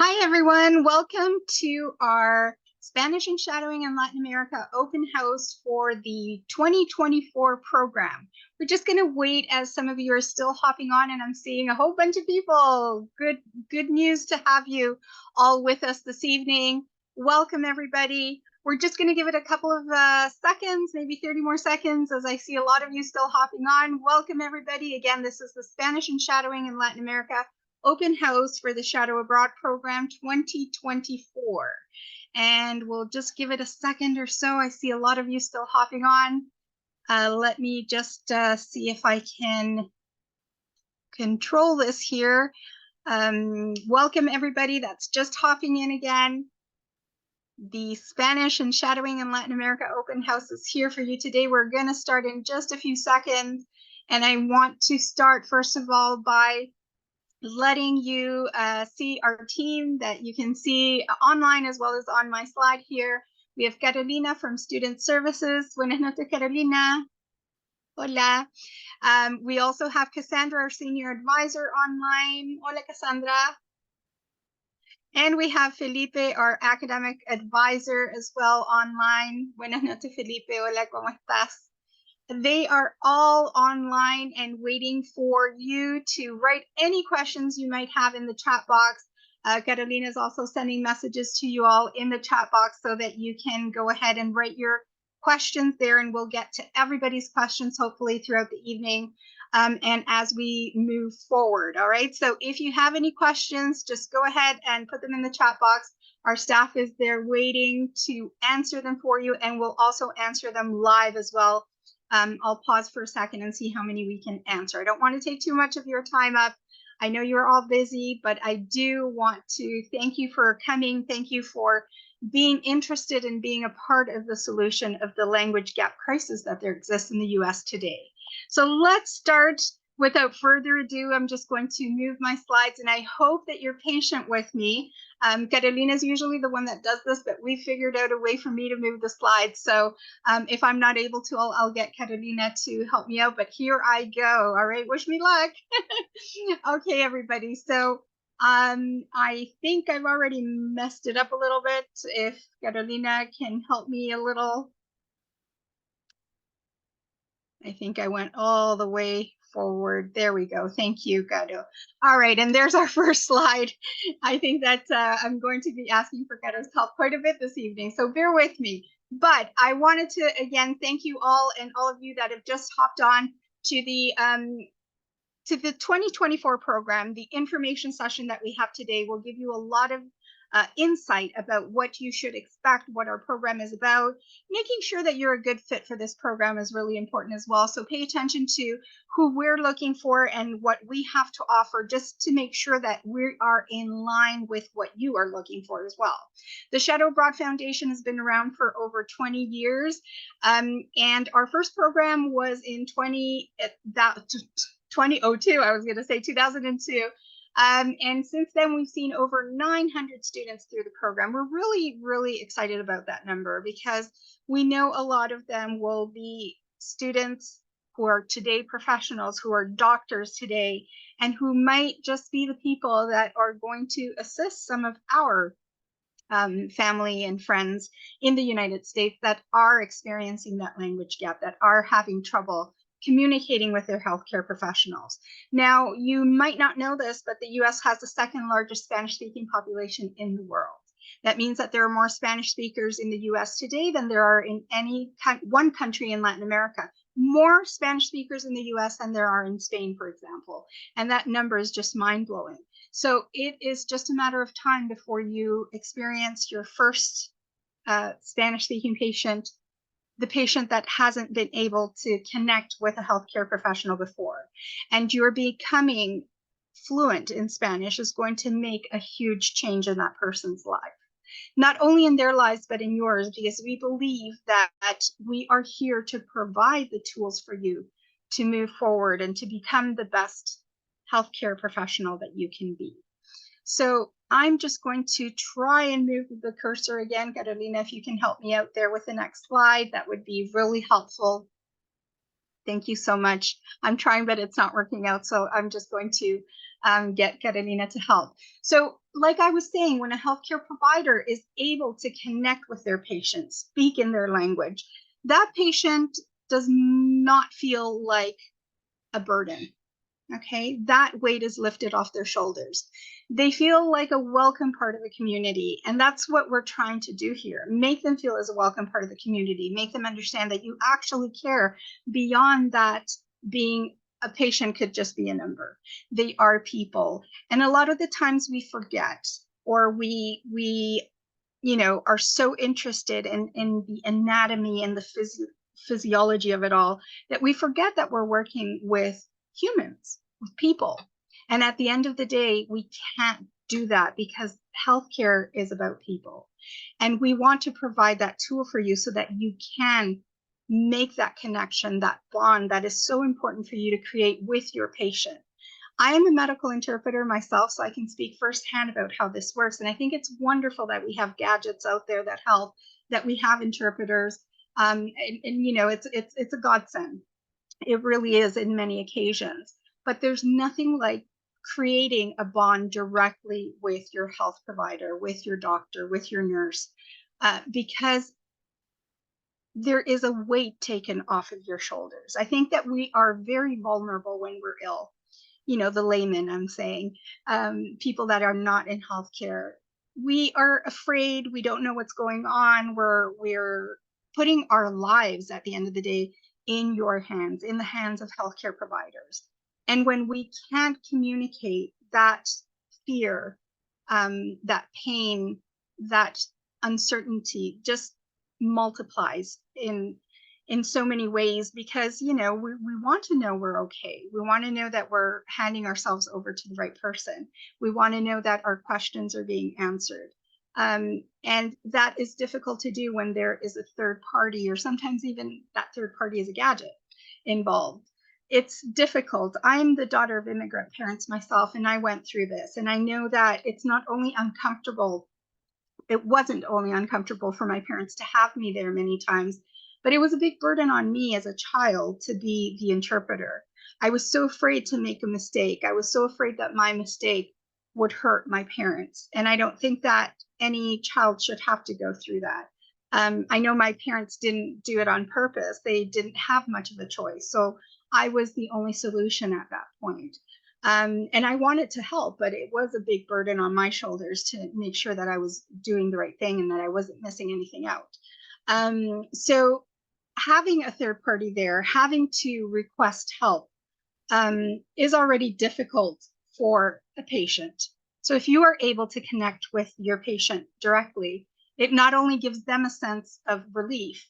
Hi, everyone. Welcome to our Spanish and Shadowing in Latin America open house for the 2024 program. We're just going to wait as some of you are still hopping on, and I'm seeing a whole bunch of people. Good news to have you all with us this evening. Welcome, everybody. We're just going to give it a couple of seconds, maybe 30 more seconds, as I see a lot of you still hopping on. Welcome, everybody. Again, this is the Spanish and Shadowing in Latin America open house for the Shadow Abroad program 2024. And we'll just give it a second or so. I see a lot of you still hopping on. Let me just see if I can control this here. Welcome everybody that's just hopping in again. The Spanish and Shadowing in Latin America open house is here for you today. We're going to start in just a few seconds. And I want to start, first of all, by letting you see our team that you can see online as well as on my slide here. We have Carolina from Student Services. Buenas noches, Carolina. Hola. We also have Cassandra, our Senior Advisor online. Hola, Cassandra. And we have Felipe, our Academic Advisor as well online. Buenas noches, Felipe. Hola, ¿cómo estás? They are all online and waiting for you to write any questions you might have in the chat box. Carolina is also sending messages to you all in the chat box so that you can go ahead and write your questions there, and we'll get to everybody's questions hopefully throughout the evening and as we move forward. All right, so if you have any questions, just go ahead and put them in the chat box. Our staff is there waiting to answer them for you, and we'll also answer them live as well. I'll pause for a second and see how many we can answer. I don't want to take too much of your time up. I know you're all busy, but I do want to thank you for coming. Thank you for being interested in being a part of the solution of the language gap crisis that there exists in the US today. So let's start. Without further ado, I'm just going to move my slides, and I hope that you're patient with me. Carolina is usually the one that does this, but we figured out a way for me to move the slides. So if I'm not able to, I'll get Carolina to help me out, but here I go. All right, wish me luck. Okay, everybody. So I think I've already messed it up a little bit. If Carolina can help me a little. I think I went all the way forward. There we go. Thank you, Gato. All right, and there's our first slide. I think that I'm going to be asking for Gato's help quite a bit this evening, so bear with me. But I wanted to, again, thank you all and all of you that have just hopped on to the 2024 program. The information session that we have today will give you a lot of insight about what you should expect, what our program is about. Making sure that you're a good fit for this program is really important as well. So pay attention to who we're looking for and what we have to offer, just to make sure that we are in line with what you are looking for as well. The Shadow Abroad Foundation has been around for over 20 years. And our first program was in 2002, I was going to say 2002. And since then, we've seen over 900 students through the program. We're really, really excited about that number because we know a lot of them will be students who are today professionals, who are doctors today, and who might just be the people that are going to assist some of our family and friends in the United States that are experiencing that language gap, that are having trouble communicating with their healthcare professionals. Now, you might not know this, but the US has the second largest Spanish-speaking population in the world. That means that there are more Spanish speakers in the US today than there are in any one country in Latin America. More Spanish speakers in the US than there are in Spain, for example. And that number is just mind-blowing. So it is just a matter of time before you experience your first Spanish-speaking patient, the patient that hasn't been able to connect with a healthcare professional before. And you're becoming fluent in Spanish is going to make a huge change in that person's life. Not only in their lives, but in yours, because we believe that we are here to provide the tools for you to move forward and to become the best healthcare professional that you can be. So I'm just going to try and move the cursor again. Carolina, if you can help me out there with the next slide, that would be really helpful. Thank you so much. I'm trying, but it's not working out. So I'm just going to get Carolina to help. So like I was saying, when a healthcare provider is able to connect with their patient, speak in their language, that patient does not feel like a burden. Okay, that weight is lifted off their shoulders. They feel like a welcome part of the community. And that's what we're trying to do here. Make them feel as a welcome part of the community. Make them understand that you actually care beyond that being a patient could just be a number. They are people. And a lot of the times we forget, or we are so interested in the anatomy and the physiology of it all that we forget that we're working with humans, with people. And at the end of the day, we can't do that because healthcare is about people. And we want to provide that tool for you so that you can make that connection, that bond that is so important for you to create with your patient. I am a medical interpreter myself, so I can speak firsthand about how this works. And I think it's wonderful that we have gadgets out there that help, that we have interpreters. It's a godsend. It really is in many occasions. But there's nothing like creating a bond directly with your health provider, with your doctor, with your nurse, because there is a weight taken off of your shoulders. I think that we are very vulnerable when we're ill. The layman, I'm saying, people that are not in healthcare. We are afraid. We don't know what's going on. We're putting our lives at the end of the day in your hands, in the hands of healthcare providers. And when we can't communicate that fear, that pain, that uncertainty just multiplies in so many ways, because we want to know we're okay. We want to know that we're handing ourselves over to the right person. We want to know that our questions are being answered. And that is difficult to do when there is a third party, or sometimes even that third party is a gadget involved. It's difficult. I'm the daughter of immigrant parents myself, and I went through this. And I know that it's not only uncomfortable, it wasn't only uncomfortable for my parents to have me there many times, but it was a big burden on me as a child to be the interpreter. I was so afraid to make a mistake. I was so afraid that my mistake would hurt my parents. And I don't think that any child should have to go through that. I know my parents didn't do it on purpose. They didn't have much of a choice. So I was the only solution at that point. And I wanted to help, but it was a big burden on my shoulders to make sure that I was doing the right thing and that I wasn't missing anything out. So having a third party there, having to request help, is already difficult for a patient. So if you are able to connect with your patient directly, it not only gives them a sense of relief,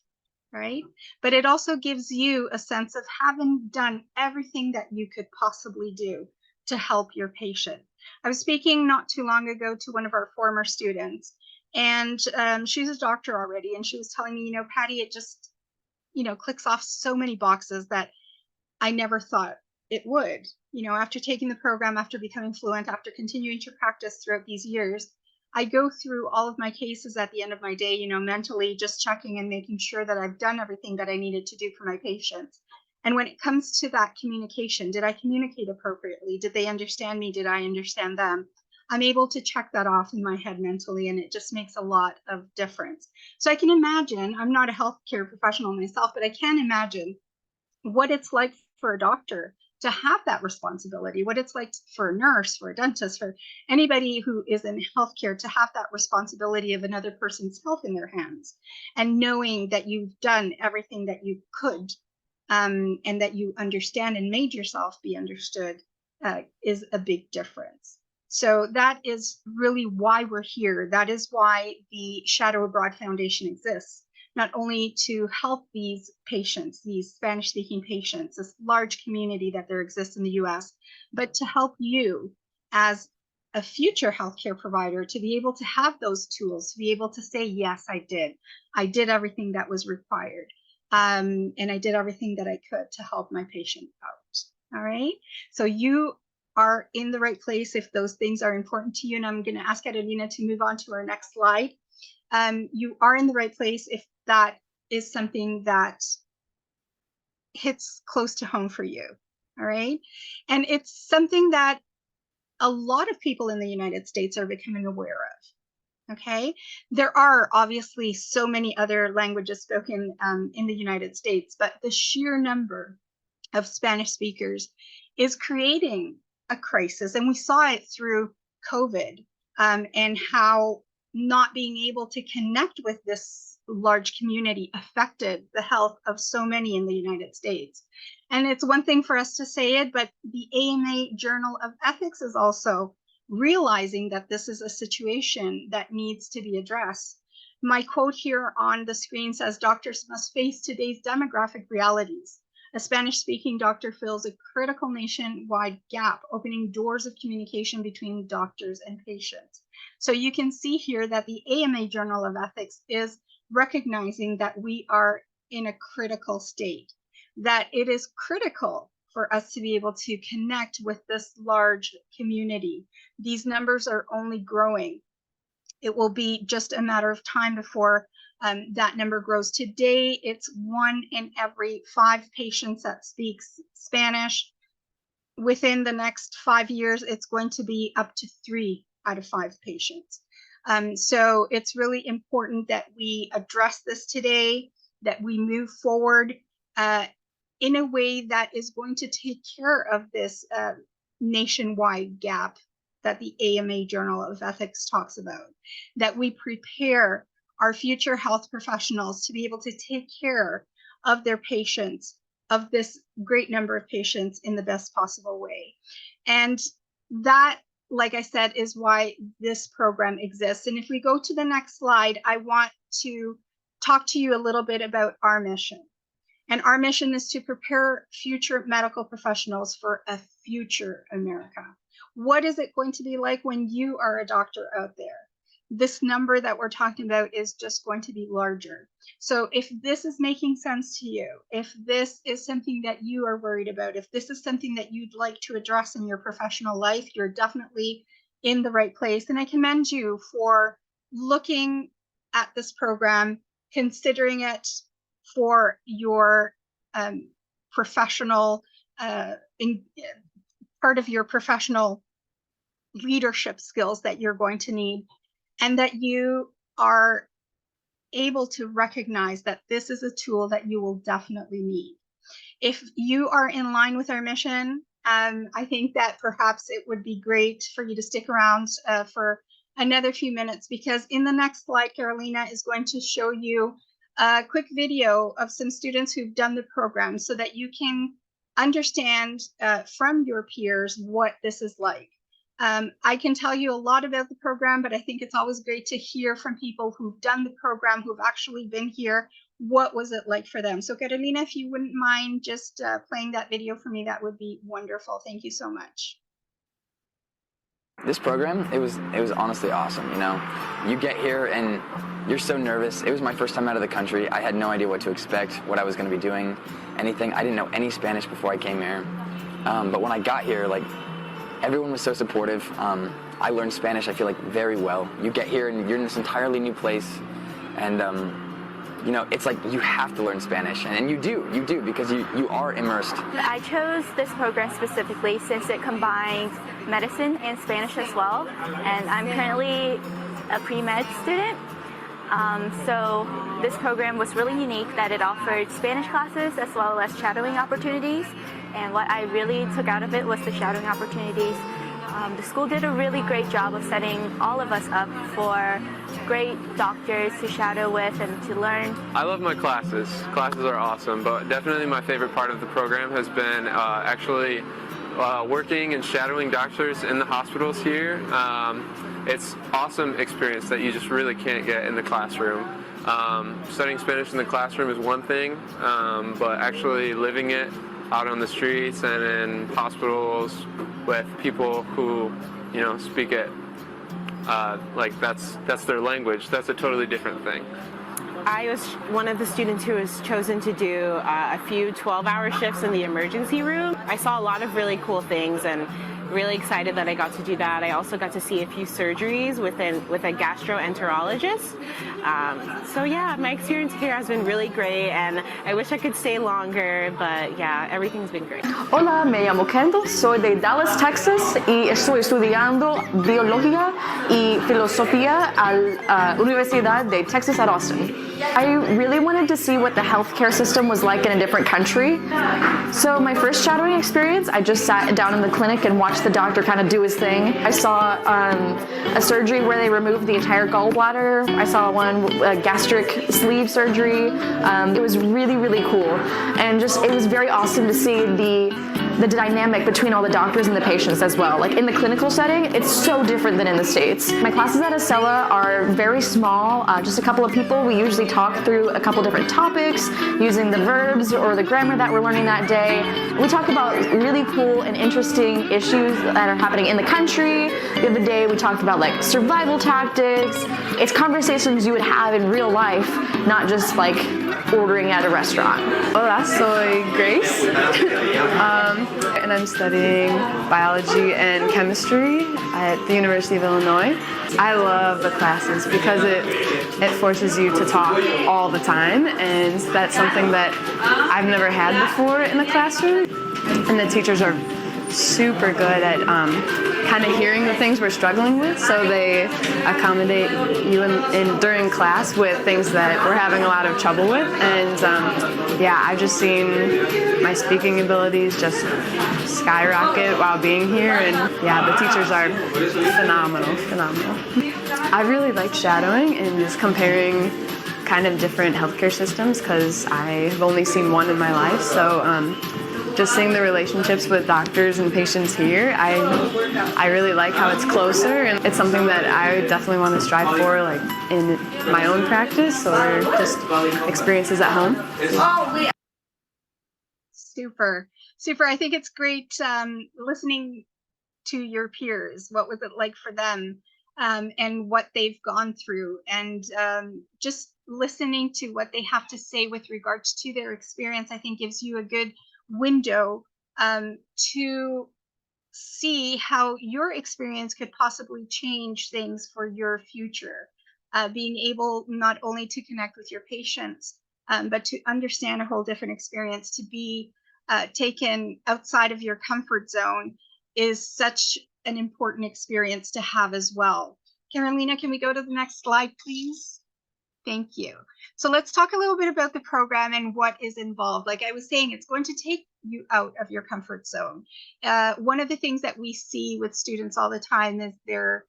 right? But it also gives you a sense of having done everything that you could possibly do to help your patient. I was speaking not too long ago to one of our former students, and she's a doctor already, and she was telling me, Patty, it just, clicks off so many boxes that I never thought it would. After taking the program, after becoming fluent, after continuing to practice throughout these years, I go through all of my cases at the end of my day, mentally just checking and making sure that I've done everything that I needed to do for my patients. And when it comes to that communication, did I communicate appropriately? Did they understand me? Did I understand them? I'm able to check that off in my head mentally, and it just makes a lot of difference. So I can imagine, I'm not a healthcare professional myself, but I can imagine what it's like for a doctor to have that responsibility, what it's like for a nurse, for a dentist, for anybody who is in healthcare to have that responsibility of another person's health in their hands, and knowing that you've done everything that you could, and that you understand and made yourself be understood, is a big difference. So that is really why we're here. That is why the Shadow Abroad Foundation exists. Not only to help these patients, these Spanish-speaking patients, this large community that there exists in the US, but to help you as a future healthcare provider to be able to have those tools, to be able to say, yes, I did everything that was required. And I did everything that I could to help my patient out. All right. So you are in the right place if those things are important to you. And I'm going to ask Carolina to move on to our next slide. You are in the right place if that is something that hits close to home for you. All right. And it's something that a lot of people in the United States are becoming aware of. Okay, there are obviously so many other languages spoken in the United States, but the sheer number of Spanish speakers is creating a crisis. And we saw it through COVID, and how not being able to connect with this large community affected the health of so many in the United States. And it's one thing for us to say it, but the AMA Journal of Ethics is also realizing that this is a situation that needs to be addressed. My quote here on the screen says, "Doctors must face today's demographic realities. A Spanish-speaking doctor fills a critical nationwide gap, opening doors of communication between doctors and patients." So you can see here that the AMA Journal of Ethics is recognizing that we are in a critical state, that it is critical for us to be able to connect with this large community. These numbers are only growing. It will be just a matter of time before that number grows. Today, it's 1 in every 5 patients that speaks Spanish. Within the next 5 years, it's going to be up to 3 out of 5 patients. So it's really important that we address this today, that we move forward in a way that is going to take care of this nationwide gap that the AMA Journal of Ethics talks about, that we prepare our future health professionals to be able to take care of their patients, of this great number of patients, in the best possible way. And that, like I said, is why this program exists. And if we go to the next slide, I want to talk to you a little bit about our mission. And our mission is to prepare future medical professionals for a future America. What is it going to be like when you are a doctor out there? This number that we're talking about is just going to be larger. So if this is making sense to you, if this is something that you are worried about, if this is something that you'd like to address in your professional life, you're definitely in the right place. And I commend you for looking at this program, considering it for your professional, part of your professional leadership skills that you're going to need, and that you are able to recognize that this is a tool that you will definitely need. If you are in line with our mission, I think that perhaps it would be great for you to stick around for another few minutes, because in the next slide, Carolina is going to show you a quick video of some students who've done the program so that you can understand from your peers what this is like. I can tell you a lot about the program, but I think it's always great to hear from people who've done the program, who've actually been here. What was it like for them? So Carolina, if you wouldn't mind just playing that video for me, that would be wonderful. Thank you so much. This program, it was honestly awesome. You know, you get here and you're so nervous. It was my first time out of the country. I had no idea what to expect, what I was going to be doing, anything. I didn't know any Spanish before I came here. But when I got here, like, everyone was so supportive. I learned Spanish, I feel like, very well. You get here and you're in this entirely new place, and you know, it's like you have to learn Spanish, and you do, because you are immersed. I chose this program specifically since it combines medicine and Spanish as well, and I'm currently a pre-med student. So this program was really unique that it offered Spanish classes as well as shadowing opportunities, and what I really took out of it was the shadowing opportunities. The school did a really great job of setting all of us up for great doctors to shadow with and to learn. I love my classes. Classes are awesome, but definitely my favorite part of the program has been actually working and shadowing doctors in the hospitals here. It's awesome experience that you just really can't get in the classroom. Studying Spanish in the classroom is one thing, but actually living it out on the streets and in hospitals with people who, you know, speak it like that's their language, that's a totally different thing. I was one of the students who was chosen to do a few 12-hour shifts in the emergency room. I saw a lot of really cool things and really excited that I got to do that. I also got to see a few surgeries with a gastroenterologist. So yeah, my experience here has been really great, and I wish I could stay longer, but yeah, everything's been great. Hola, me llamo Kendall, soy de Dallas, Texas, y estoy estudiando biología y filosofía a la Universidad de Texas at Austin. I really wanted to see what the healthcare system was like in a different country. So my first shadowing experience, I just sat down in the clinic and watched the doctor kind of do his thing. I saw a surgery where they removed the entire gallbladder. I saw one, a gastric sleeve surgery. It was really, really cool. And just, it was very awesome to see the dynamic between all the doctors and the patients as well. Like in the clinical setting, it's so different than in the States. My classes at Acela are very small, just a couple of people. We usually talk through a couple different topics using the verbs or the grammar that we're learning that day. We talk about really cool and interesting issues that are happening in the country. The other day we talked about like survival tactics. It's conversations you would have in real life, not just like ordering at a restaurant. Hola, soy Grace, and I'm studying biology and chemistry at the University of Illinois. I love the classes because it forces you to talk all the time, and that's something that I've never had before in the classroom. And the teachers are super good at kind of hearing the things we're struggling with, so they accommodate you during class with things that we're having a lot of trouble with. And yeah, I've just seen my speaking abilities just skyrocket while being here, and yeah, the teachers are phenomenal. I really like shadowing and just comparing kind of different healthcare systems because I've only seen one in my life, so just seeing the relationships with doctors and patients here, I really like how it's closer, and it's something that I definitely want to strive for, like in my own practice or just experiences at home. Super. I think it's great listening to your peers. What was it like for them, and what they've gone through, and just listening to what they have to say with regards to their experience, I think gives you a good window to see how your experience could possibly change things for your future. Being able not only to connect with your patients, but to understand a whole different experience, to be taken outside of your comfort zone is such an important experience to have as well. Carolina, can we go to the next slide, please? Thank you. So let's talk a little bit about the program and what is involved. Like I was saying, it's going to take you out of your comfort zone. One of the things that we see with students all the time is their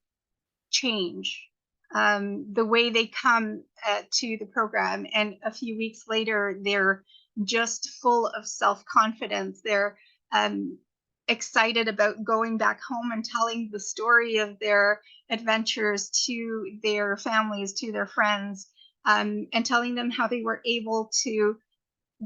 change, the way they come to the program, and a few weeks later, they're just full of self-confidence. They're excited about going back home and telling the story of their adventures to their families, to their friends, and telling them how they were able to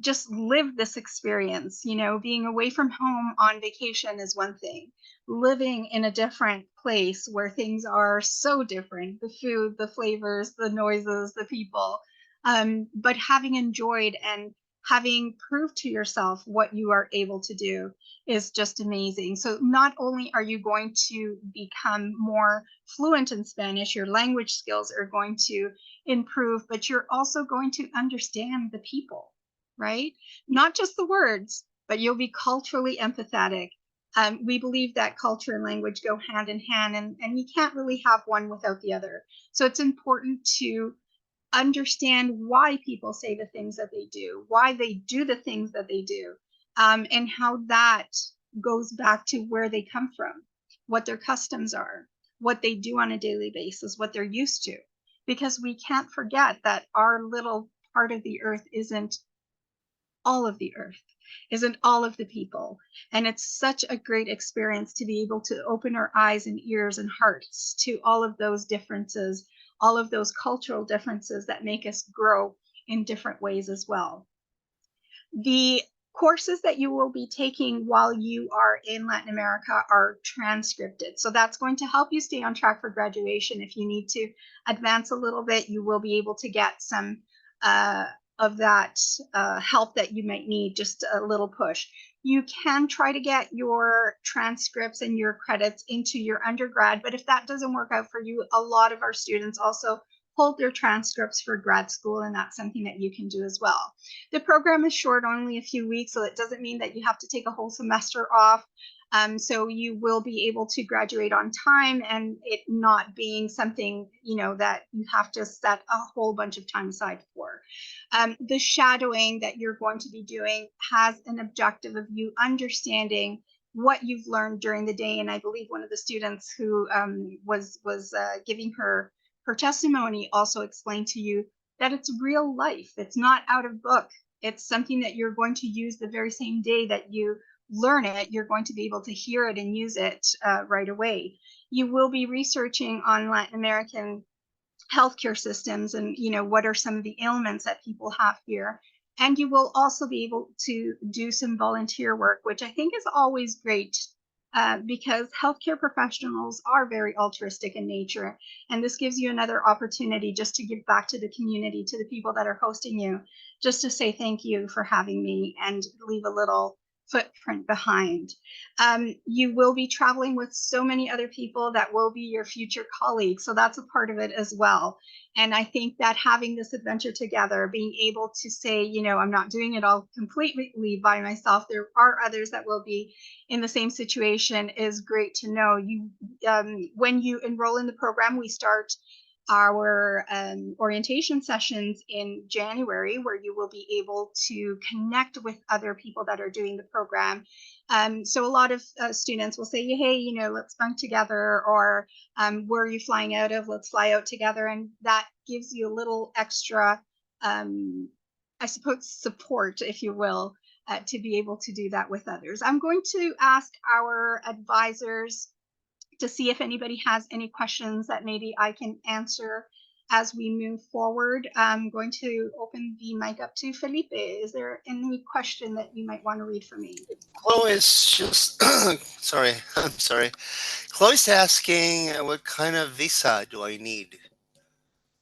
just live this experience. You know, being away from home on vacation is one thing. Living in a different place where things are so different, the food, the flavors, the noises, the people, but having enjoyed and having proved to yourself what you are able to do is just amazing. So not only are you going to become more fluent in Spanish, your language skills are going to improve, but you're also going to understand the people, right? Not just the words, but you'll be culturally empathetic. We believe that culture and language go hand in hand, and you can't really have one without the other. So it's important to understand why people say the things that they do, why they do the things that they do, and how that goes back to where they come from, what their customs are, what they do on a daily basis, what they're used to. Because we can't forget that our little part of the earth isn't all of the earth, isn't all of the people. And it's such a great experience to be able to open our eyes and ears and hearts to all of those differences, all of those cultural differences that make us grow in different ways as well. The courses that you will be taking while you are in Latin America are transcripted. So that's going to help you stay on track for graduation. If you need to advance a little bit, you will be able to get some uh, of that help that you might need, just a little push. You can try to get your transcripts and your credits into your undergrad, but if that doesn't work out for you, a lot of our students also hold their transcripts for grad school, and that's something that you can do as well. The program is short, only a few weeks, so it doesn't mean that you have to take a whole semester off. So you will be able to graduate on time, and it not being something, you know, that you have to set a whole bunch of time aside for. The shadowing that you're going to be doing has an objective of you understanding what you've learned during the day. And I believe one of the students who was giving her testimony also explained to you that it's real life. It's not out of book. It's something that you're going to use the very same day that you learn it. You're going to be able to hear it and use it right away. You will be researching on Latin American healthcare systems and, you know, what are some of the ailments that people have here. And you will also be able to do some volunteer work, which I think is always great because healthcare professionals are very altruistic in nature. And this gives you another opportunity just to give back to the community, to the people that are hosting you, just to say thank you for having me and leave a little footprint behind. You will be traveling with so many other people that will be your future colleagues. So that's a part of it as well. And I think that having this adventure together, being able to say, you know, I'm not doing it all completely by myself. There are others that will be in the same situation is great to know. You, when you enroll in the program, we start our orientation sessions in January, where you will be able to connect with other people that are doing the program. So a lot of students will say, hey, you know, let's bunk together, or where are you flying out of? Let's fly out together. And that gives you a little extra, I suppose, support, if you will, to be able to do that with others. I'm going to ask our advisors to see if anybody has any questions that maybe I can answer as we move forward. I'm going to open the mic up to Felipe. Is there any question that you might want to read for me? Chloe is just sorry. I'm sorry. Chloe's asking, what kind of visa do I need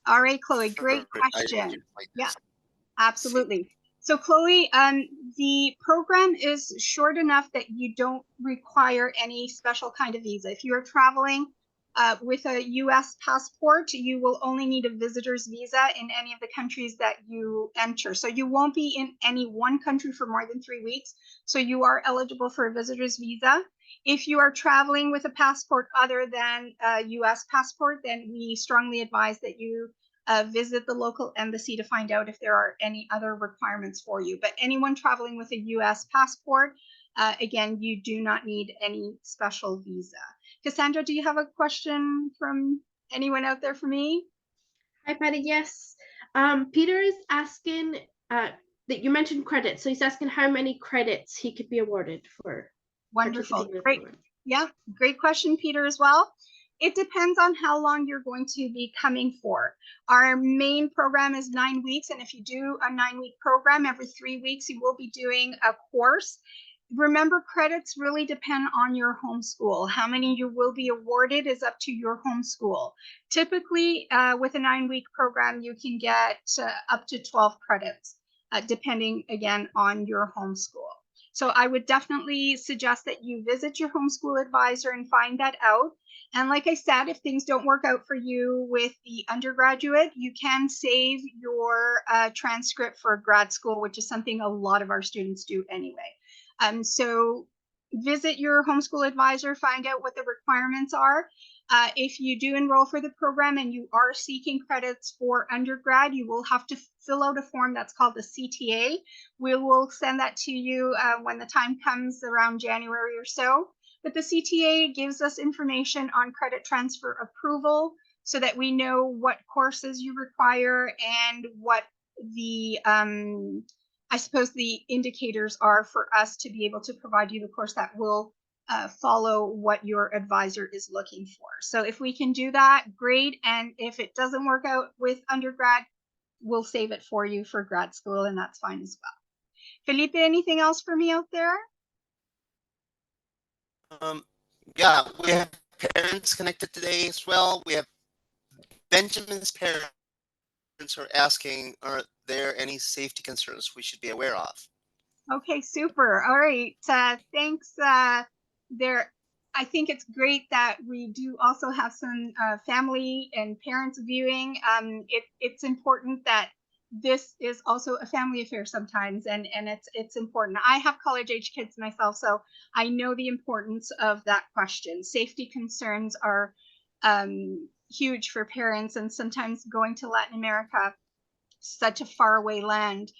All right, Chloe, great for question. like Yeah, this? See. absolutely. So Chloe, the program is short enough that you don't require any special kind of visa. If you are traveling with a US passport, you will only need a visitor's visa in any of the countries that you enter. So you won't be in any one country for more than 3 weeks. So you are eligible for a visitor's visa. If you are traveling with a passport other than a US passport, then we strongly advise that you visit the local embassy to find out if there are any other requirements for you. But anyone traveling with a US passport, again, you do not need any special visa. Cassandra, do you have a question from anyone out there for me? Hi, Patty. Yes. Peter is asking that you mentioned credits. So he's asking how many credits he could be awarded for Wonderful. participating in the Great. program. Yeah, great question, Peter, as well. It depends on how long you're going to be coming for. Our main program is 9 weeks, and if you do a 9-week program, every 3 weeks you will be doing a course. Remember, credits really depend on your home school. How many you will be awarded is up to your home school. Typically, with a 9-week program, you can get up to 12 credits, depending, again, on your home school. So I would definitely suggest that you visit your homeschool advisor and find that out. And like I said, if things don't work out for you with the undergraduate, you can save your transcript for grad school, which is something a lot of our students do anyway. So visit your homeschool advisor, find out what the requirements are. If you do enroll for the program and you are seeking credits for undergrad, you will have to fill out a form that's called a CTA. We will send that to you when the time comes around January or so. But the CTA gives us information on credit transfer approval so that we know what courses you require and what the I suppose the indicators are for us to be able to provide you the course that will follow what your advisor is looking for. So if we can do that, great. And if it doesn't work out with undergrad, we'll save it for you for grad school, and that's fine as well. Felipe, anything else for me out there? Yeah, we have parents connected today as well. We have Benjamin's parents are asking, are there any safety concerns we should be aware of? Okay, super. All right. Thanks. I think it's great that we do also have some family and parents viewing. It's important that this is also a family affair sometimes, and it's important. I have college age kids myself, so I know the importance of that question. Safety concerns are huge for parents, and sometimes going to Latin America, such a faraway land,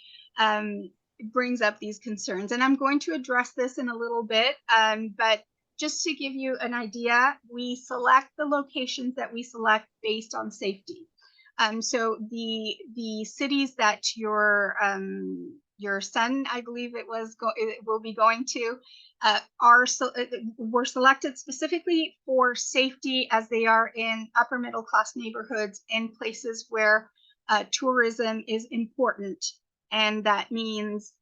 brings up these concerns. And I'm going to address this in a little bit, but just to give you an idea, we select the locations that we select based on safety. So the cities that your son, I believe it will be going to, were selected specifically for safety, as they are in upper middle class neighborhoods, in places where tourism is important, and that means,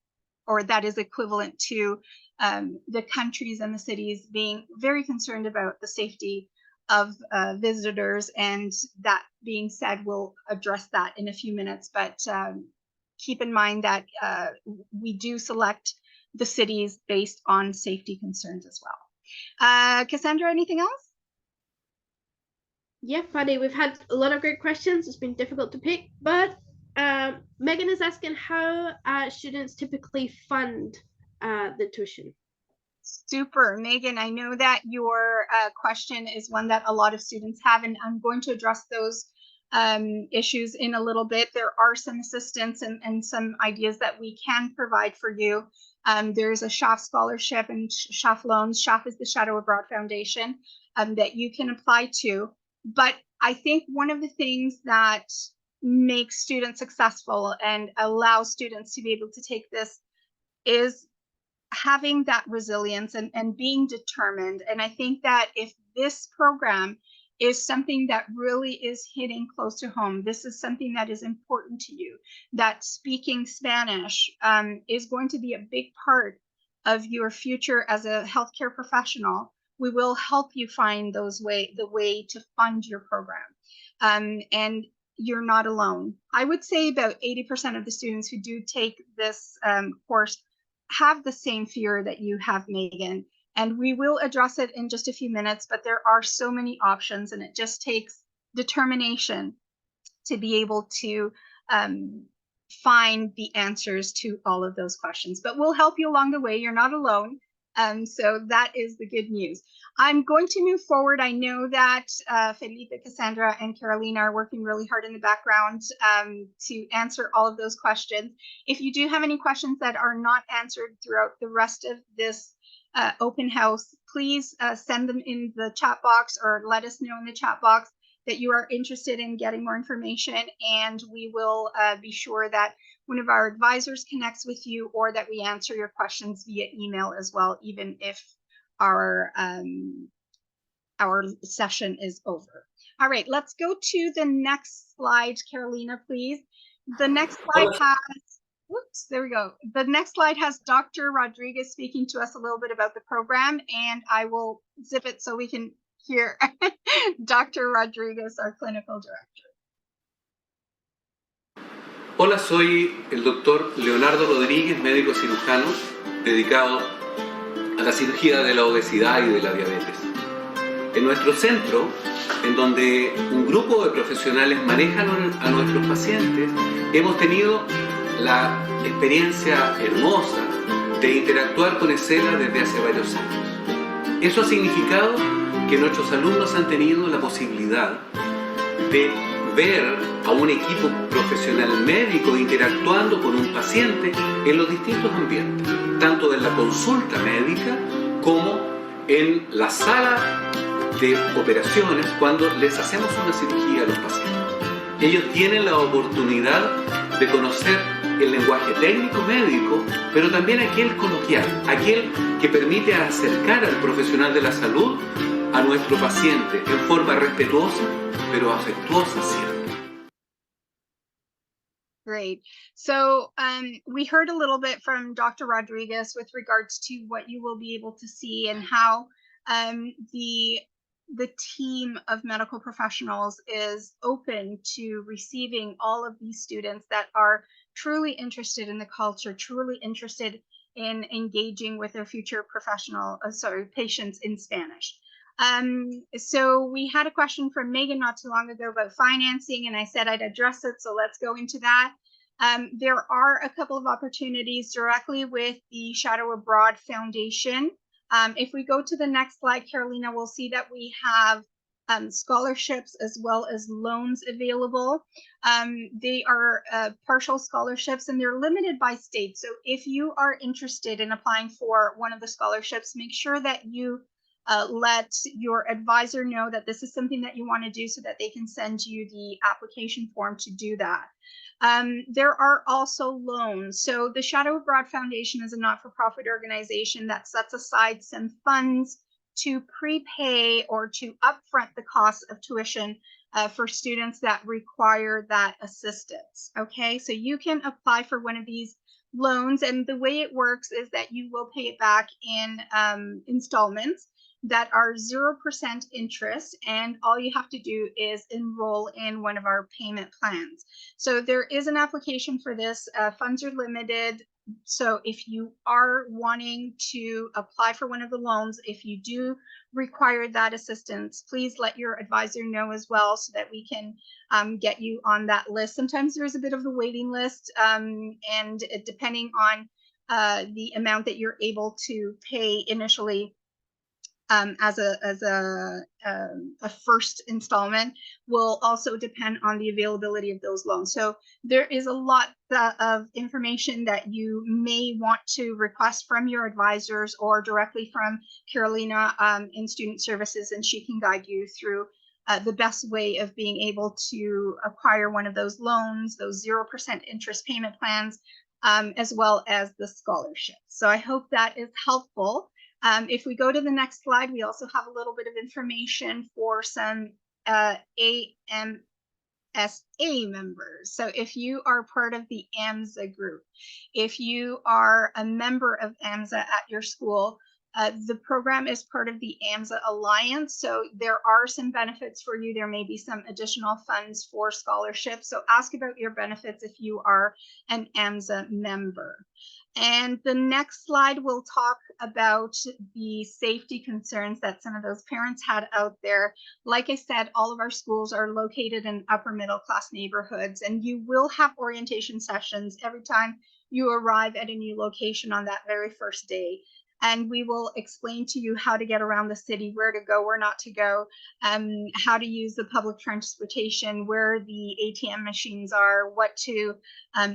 or that is equivalent to the countries and the cities being very concerned about the safety of visitors. And that being said, we'll address that in a few minutes, but keep in mind that we do select the cities based on safety concerns as well. Cassandra, anything else? Yeah, Paddy, we've had a lot of great questions. It's been difficult to pick, but Megan is asking how students typically fund the tuition. Super. Megan, I know that your question is one that a lot of students have, and I'm going to address those issues in a little bit. There are some assistance and some ideas that we can provide for you. There's a SHAF scholarship and SHAF loans. SHAF is the Shadow Abroad Foundation, that you can apply to. But I think one of the things that makes students successful and allows students to be able to take this is having that resilience and being determined. And I think that if this program is something that really is hitting close to home, this is something that is important to you, that speaking Spanish is going to be a big part of your future as a healthcare professional, we will help you find the way to fund your program. And you're not alone. I would say about 80% of the students who do take this course have the same fear that you have, Megan, and we will address it in just a few minutes, but there are so many options, and it just takes determination to be able to find the answers to all of those questions. But we'll help you along the way. You're not alone. So that is the good news. I'm going to move forward. I know that Felipe, Cassandra, and Carolina are working really hard in the background to answer all of those questions. If you do have any questions that are not answered throughout the rest of this open house, please send them in the chat box, or let us know in the chat box that you are interested in getting more information, and we will be sure that one of our advisors connects with you, or that we answer your questions via email as well, even if our session is over. All right, let's go to the next slide, Carolina, please. The next slide has, whoops, there we go. The next slide has Dr. Rodriguez speaking to us a little bit about the program, and I will zip it so we can hear Dr. Rodriguez, our clinical director. Hola, soy el doctor Leonardo Rodríguez, médico cirujano dedicado a la cirugía de la obesidad y de la diabetes. En nuestro centro, en donde un grupo de profesionales manejan a nuestros pacientes, hemos tenido la experiencia hermosa de interactuar con ESELA desde hace varios años. Eso ha significado que nuestros alumnos han tenido la posibilidad de ver a un equipo profesional médico interactuando con un paciente en los distintos ambientes, tanto en la consulta médica como en la sala de operaciones cuando les hacemos una cirugía a los pacientes. Ellos tienen la oportunidad de conocer el lenguaje técnico médico, pero también aquel coloquial, aquel que permite acercar al profesional de la salud a nuestro paciente en forma respetuosa, pero afectuosa siempre. Great. So we heard a little bit from Dr. Rodriguez with regards to what you will be able to see and how the the team of medical professionals is open to receiving all of these students that are truly interested in the culture, truly interested in engaging with their future patients in Spanish. So we had a question from Megan not too long ago about financing, and I said I'd address it, so let's go into that. There are a couple of opportunities directly with the Shadow Abroad Foundation. If we go to the next slide, Carolina, we'll see that we have scholarships as well as loans available. They are partial scholarships and they're limited by state. So if you are interested in applying for one of the scholarships, make sure that you let your advisor know that this is something that you want to do so that they can send you the application form to do that. There are also loans. So the Shadow Abroad Foundation is a not-for-profit organization that sets aside some funds to prepay or to upfront the cost of tuition for students that require that assistance. Okay, so you can apply for one of these loans, and the way it works is that you will pay it back in installments that are 0% interest, and all you have to do is enroll in one of our payment plans. So there is an application for this. Funds are limited. So if you are wanting to apply for one of the loans, if you do require that assistance, please let your advisor know as well so that we can get you on that list. Sometimes there's a bit of a waiting list, and depending on the amount that you're able to pay initially, as a first installment will also depend on the availability of those loans. So there is a lot of information that you may want to request from your advisors or directly from Carolina in Student Services, and she can guide you through the best way of being able to acquire one of those loans, those 0% interest payment plans, as well as the scholarship. So I hope that is helpful. If we go to the next slide, we also have a little bit of information for some AMSA members. So if you are part of the AMSA group, if you are a member of AMSA at your school, the program is part of the AMSA Alliance. So there are some benefits for you. There may be some additional funds for scholarships. So ask about your benefits if you are an AMSA member. And the next slide will talk about the safety concerns that some of those parents had out there. Like I said, all of our schools are located in upper middle class neighborhoods, and you will have orientation sessions every time you arrive at a new location on that very first day. And we will explain to you how to get around the city, where to go, where not to go, how to use the public transportation, where the ATM machines are, what to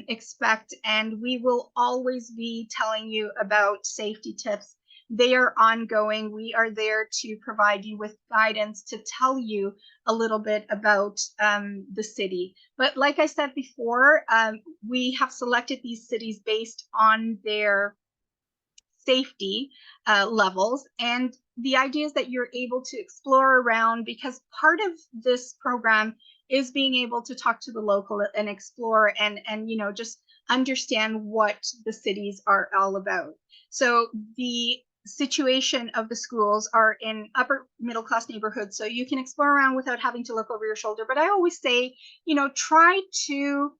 expect. And we will always be telling you about safety tips. They are ongoing. We are there to provide you with guidance, to tell you a little bit about the city. But like I said before, we have selected these cities based on their safety levels, and the idea is that you're able to explore around, because part of this program is being able to talk to the local and explore and just understand what the cities are all about. So the situation of the schools are in upper middle class neighborhoods, so you can explore around without having to look over your shoulder. But I always say, try to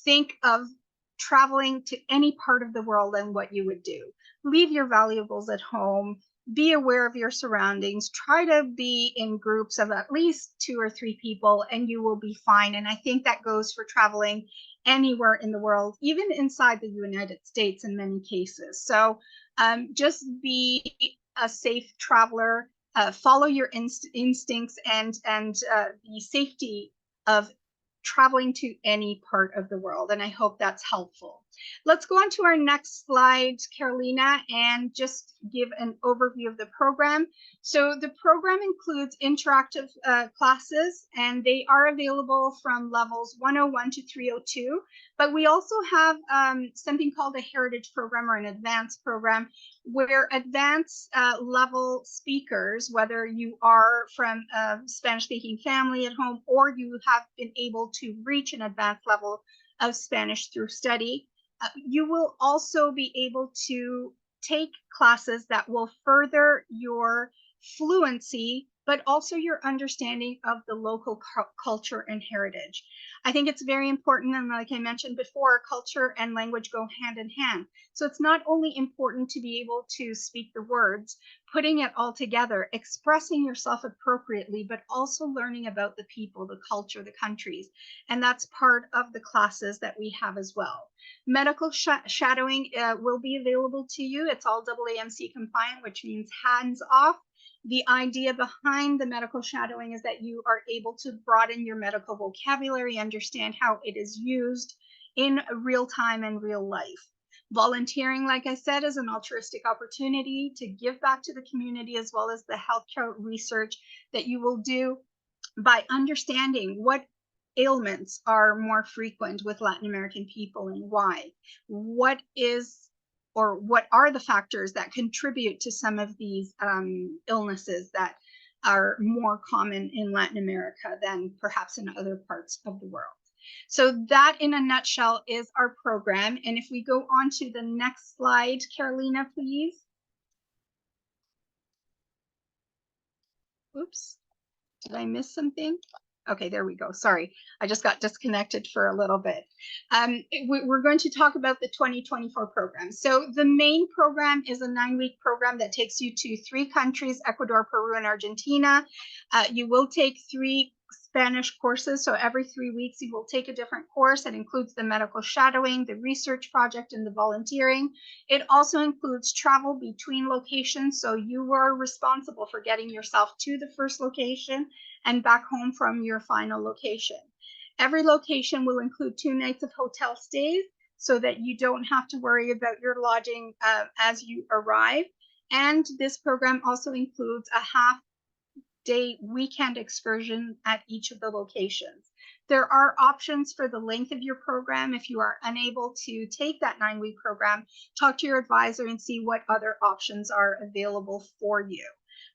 think of traveling to any part of the world and what you would do. Leave your valuables at home. Be aware of your surroundings. Try to be in groups of at least 2 or 3 people, and you will be fine. And I think that goes for traveling anywhere in the world, even inside the United States in many cases. So just be a safe traveler. Follow your instincts and the safety of traveling to any part of the world. And I hope that's helpful. Let's go on to our next slide, Carolina, and just give an overview of the program. So the program includes interactive classes, and they are available from levels 101 to 302. But we also have something called a heritage program or an advanced program, where advanced level speakers, whether you are from a Spanish-speaking family at home or you have been able to reach an advanced level of Spanish through study, you will also be able to take classes that will further your fluency, but also your understanding of the local culture and heritage. I think it's very important, and like I mentioned before, culture and language go hand in hand. So it's not only important to be able to speak the words, putting it all together, expressing yourself appropriately, but also learning about the people, the culture, the countries. And that's part of the classes that we have as well. Medical shadowing will be available to you. It's all AAMC compliant, which means hands off. The idea behind the medical shadowing is that you are able to broaden your medical vocabulary, understand how it is used in real time and real life. Volunteering, like I said, is an altruistic opportunity to give back to the community, as well as the healthcare research that you will do by understanding what ailments are more frequent with Latin American people and why. What are the factors that contribute to some of these illnesses that are more common in Latin America than perhaps in other parts of the world? So that in a nutshell is our program. And if we go on to the next slide, Carolina, please. Oops, did I miss something? Okay, there we go. Sorry, I just got disconnected for a little bit. We're going to talk about the 2024 program. So the main program is a 9-week program that takes you to 3 countries, Ecuador, Peru, and Argentina. You will take 3 Spanish courses. So every 3 weeks, you will take a different course. It includes the medical shadowing, the research project, and the volunteering. It also includes travel between locations. So you are responsible for getting yourself to the first location and back home from your final location. Every location will include 2 nights of hotel stays so that you don't have to worry about your lodging as you arrive. And this program also includes a half-day weekend excursion at each of the locations. There are options for the length of your program. If you are unable to take that 9-week program, talk to your advisor and see what other options are available for you.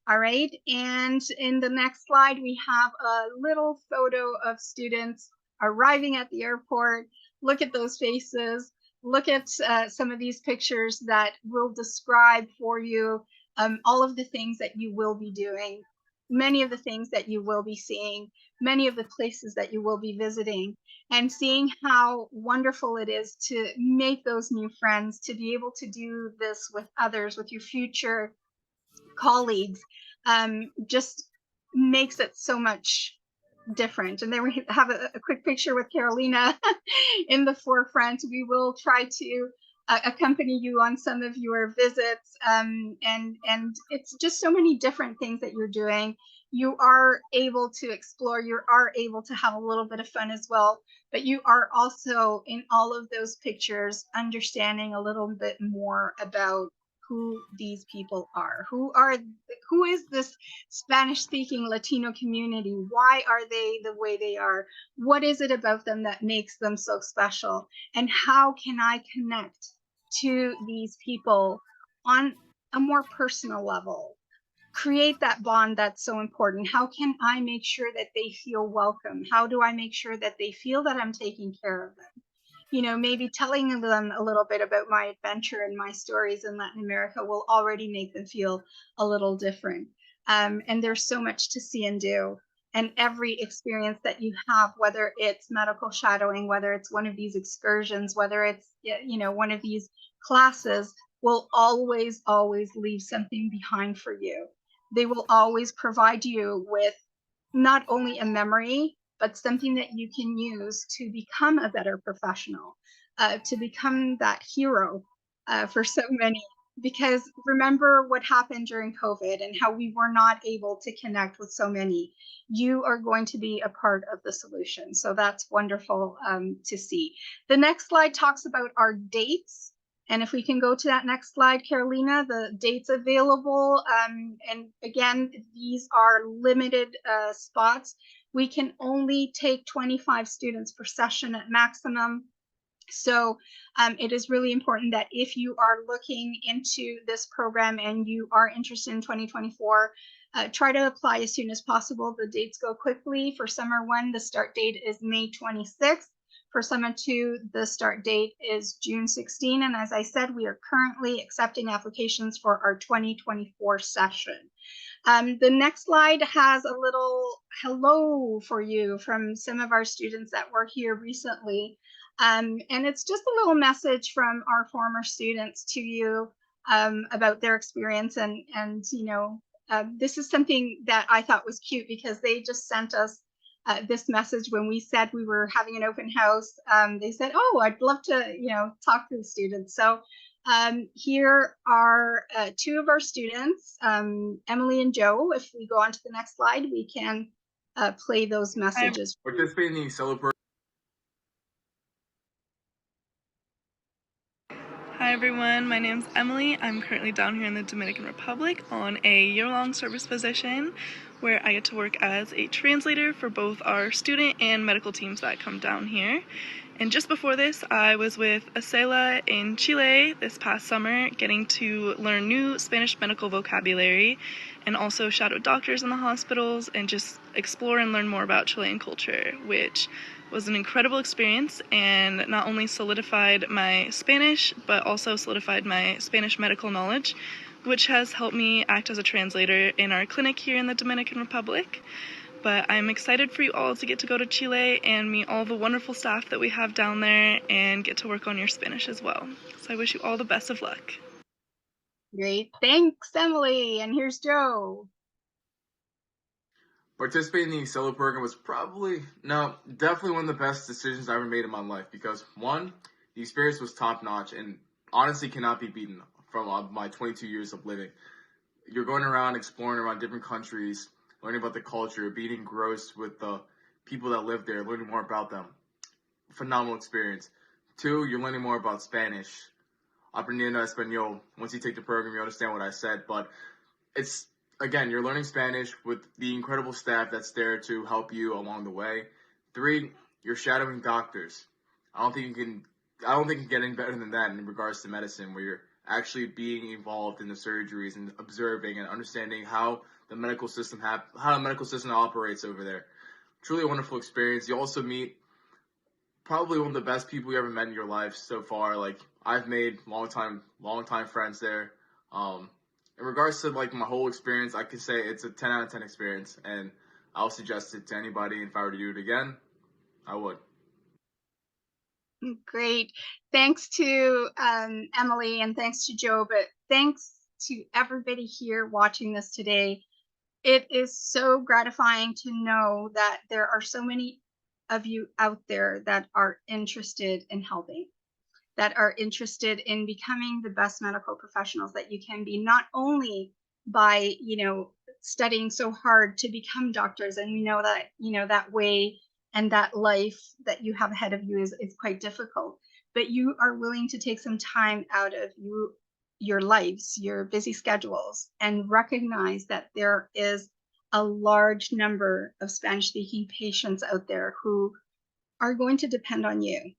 All right, and in the next slide, we have a little photo of students arriving at the airport. Look at those faces. Look at some of these pictures that will describe for you all of the things that you will be doing, many of the things that you will be seeing, many of the places that you will be visiting, and seeing how wonderful it is to make those new friends, to be able to do this with others, with your future colleagues, just makes it so much different. And then we have a quick picture with Carolina in the forefront. We will try to accompany you on some of your visits, and it's just so many different things that you're doing. You are able to explore, you are able to have a little bit of fun as well, but you are also in all of those pictures understanding a little bit more about who these people are. Who is this Spanish-speaking Latino community? Why are they the way they are? What is it about them that makes them so special? And how can I connect to these people on a more personal level? Create that bond that's so important. How can I make sure that they feel welcome? How do I make sure that they feel that I'm taking care of them? You know, maybe telling them a little bit about my adventure and my stories in Latin America will already make them feel a little different. And there's so much to see and do. And every experience that you have, whether it's medical shadowing, whether it's one of these excursions, whether it's, you know, one of these classes, will always, always leave something behind for you. They will always provide you with not only a memory, but something that you can use to become a better professional, to become that hero for so many. Because remember what happened during COVID and how we were not able to connect with so many. You are going to be a part of the solution. So that's wonderful to see. The next slide talks about our dates. And if we can go to that next slide, Carolina, the dates available. And again, these are limited spots. We can only take 25 students per session at maximum. So it is really important that if you are looking into this program and you are interested in 2024, try to apply as soon as possible. The dates go quickly. For summer 1, the start date is May 26th. For summer 2, the start date is June 16. And as I said, we are currently accepting applications for our 2024 session. The next slide has a little hello for you from some of our students that were here recently. And it's just a little message from our former students to you about their experience. And you know, this is something that I thought was cute because they just sent us this message when we said we were having an open house. They said, oh, I'd love to, you know, talk to the students. So here are two of our students, Emily and Joe. If we go on to the next slide, we can play those messages. Participating in the solo program. Hi everyone, my name's Emily. I'm currently down here in the Dominican Republic on a year-long service position where I get to work as a translator for both our student and medical teams that come down here. And just before this, I was with Acela in Chile this past summer, getting to learn new Spanish medical vocabulary and also shadow doctors in the hospitals and just explore and learn more about Chilean culture, which was an incredible experience and not only solidified my Spanish, but also solidified my Spanish medical knowledge, which has helped me act as a translator in our clinic here in the Dominican Republic. But I'm excited for you all to get to go to Chile and meet all the wonderful staff that we have down there and get to work on your Spanish as well. So I wish you all the best of luck. Great. Thanks, Emily. And here's Joe. Participating in the solo program was definitely one of the best decisions I ever made in my life because one, the experience was top notch and honestly cannot be beaten from my 22 years of living. You're going around exploring around different countries, learning about the culture, being engrossed with the people that live there, learning more about them. Phenomenal experience. Two, you're learning more about Spanish. Aprendiendo español. Once you take the program, you understand what I said, but again, you're learning Spanish with the incredible staff that's there to help you along the way. Three, you're shadowing doctors. I don't think you can get any better than that in regards to medicine, where you're actually being involved in the surgeries and observing and understanding how the medical system operates over there. Truly a wonderful experience. You also meet probably one of the best people you ever met in your life so far. Like, I've made long time friends there. In regards to like my whole experience, I could say it's a 10 out of 10 experience, and I'll suggest it to anybody. If I were to do it again, I would. Great. Thanks to Emily and thanks to Joe, but thanks to everybody here watching this today. It is so gratifying to know that there are so many of you out there that are interested in helping, that are interested in becoming the best medical professionals that you can be, not only by, you know, studying so hard to become doctors. And we know that, you know, that way and that life that you have ahead of you is quite difficult, but you are willing to take some time out of your lives, your busy schedules, and recognize that there is a large number of Spanish-speaking patients out there who are going to depend on you.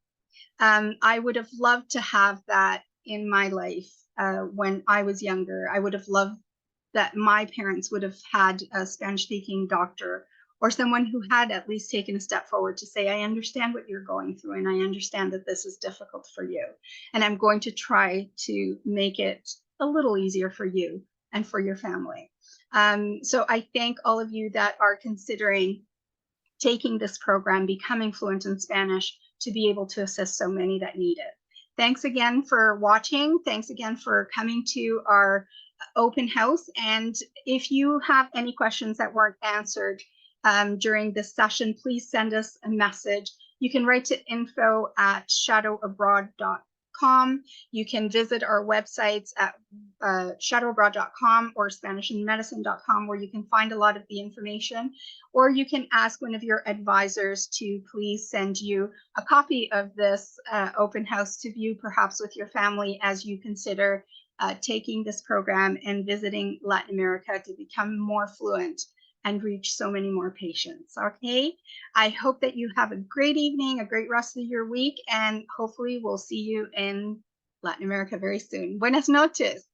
I would have loved to have that in my life when I was younger. I would have loved that my parents would have had a Spanish-speaking doctor or someone who had at least taken a step forward to say, I understand what you're going through and I understand that this is difficult for you. And I'm going to try to make it a little easier for you and for your family. So I thank all of you that are considering taking this program, becoming fluent in Spanish to be able to assist so many that need it. Thanks again for watching. Thanks again for coming to our open house. And if you have any questions that weren't answered during this session, please send us a message. You can write to info@shadowabroad.com. You can visit our websites at shadowabroad.com or spanishinmedicine.com, where you can find a lot of the information, or you can ask one of your advisors to please send you a copy of this open house to view, perhaps with your family, as you consider taking this program and visiting Latin America to become more fluent and reach so many more patients. Okay, I hope that you have a great evening, a great rest of your week, and hopefully we'll see you in Latin America very soon. Buenas noches.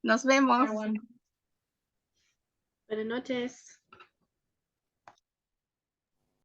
Nos vemos. Buenas noches.